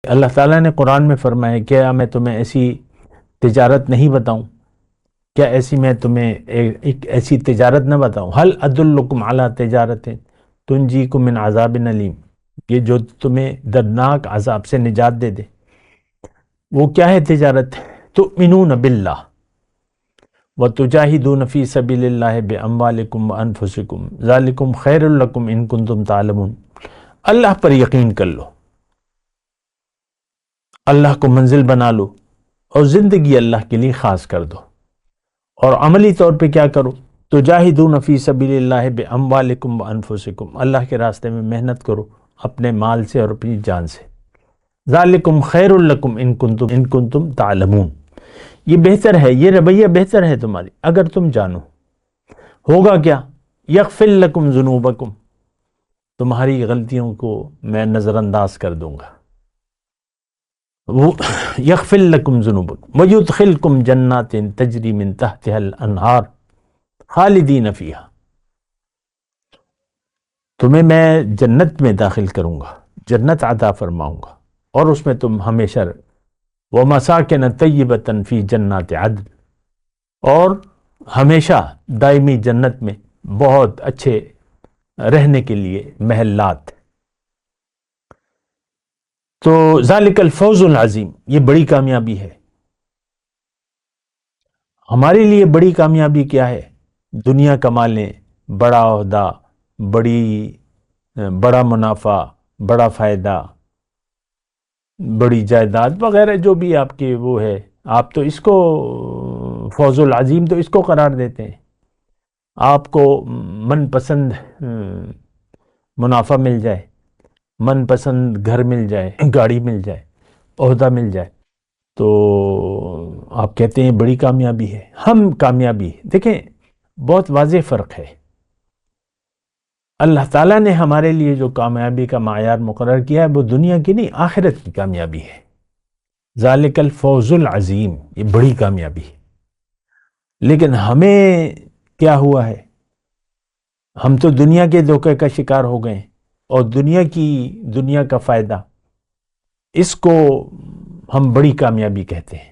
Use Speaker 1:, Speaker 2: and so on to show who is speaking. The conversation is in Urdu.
Speaker 1: اللہ تعالیٰ نے قرآن میں فرمایا کیا میں تمہیں ایسی تجارت نہیں بتاؤں، کیا میں تمہیں ایک ایسی تجارت نہ بتاؤں، حل ادلکم علی تجارت تنجیکم من عذاب علیم، یہ جو تمہیں دردناک عذاب سے نجات دے دے۔ وہ کیا ہے تجارت؟ تؤمنون باللہ وتجاہدون فی سبیل اللہ باموالکم وانفسکم ذالکم خیر لکم ان کنتم تعلمون۔ اللہ پر یقین کر لو، اللہ کو منزل بنا لو اور زندگی اللہ کے لیے خاص کر دو، اور عملی طور پہ کیا کرو؟ تجاہدون فی سبیل اللہ باموالکم وانفسکم، اللہ کے راستے میں محنت کرو اپنے مال سے اور اپنی جان سے۔ ذالکم خیر لکم ان کنتم تعلمون، یہ بہتر ہے، یہ رویہ بہتر ہے تمہاری اگر تم جانو۔ ہوگا کیا؟ یغفر لکم ذنوبکم، تمہاری غلطیوں کو میں نظر انداز کر دوں گا۔ یغفر لکم ذنوبکم ویدخلکم جنات تجری من تحتها الانہار خالدین فیہا، تمہیں میں جنت میں داخل کروں گا، جنت عطا فرماؤں گا، اور اس میں تم ہمیشہ ومساکن طیبۃ فی جنات عدن، اور ہمیشہ دائمی جنت میں بہت اچھے رہنے کے لیے محلات۔ تو ذالک الفوز العظیم، یہ بڑی کامیابی ہے۔ ہمارے لیے بڑی کامیابی کیا ہے؟ دنیا کما لیں، بڑا عہدہ، بڑا منافع، بڑا فائدہ، بڑی جائیداد وغیرہ جو بھی آپ کے وہ ہے، آپ تو اس کو فوز العظیم تو اس کو قرار دیتے ہیں۔ آپ کو من پسند منافع مل جائے، من پسند گھر مل جائے، گاڑی مل جائے، عہدہ مل جائے، تو آپ کہتے ہیں بڑی کامیابی ہے۔ ہم کامیابی دیکھیں، بہت واضح فرق ہے۔ اللہ تعالیٰ نے ہمارے لیے جو کامیابی کا معیار مقرر کیا ہے وہ دنیا کی نہیں، آخرت کی کامیابی ہے۔ ذالک الفوز العظیم، یہ بڑی کامیابی ہے۔ لیکن ہمیں کیا ہوا ہے؟ ہم تو دنیا کے دھوکے کا شکار ہو گئے، اور دنیا کا فائدہ، اس کو ہم بڑی کامیابی کہتے ہیں۔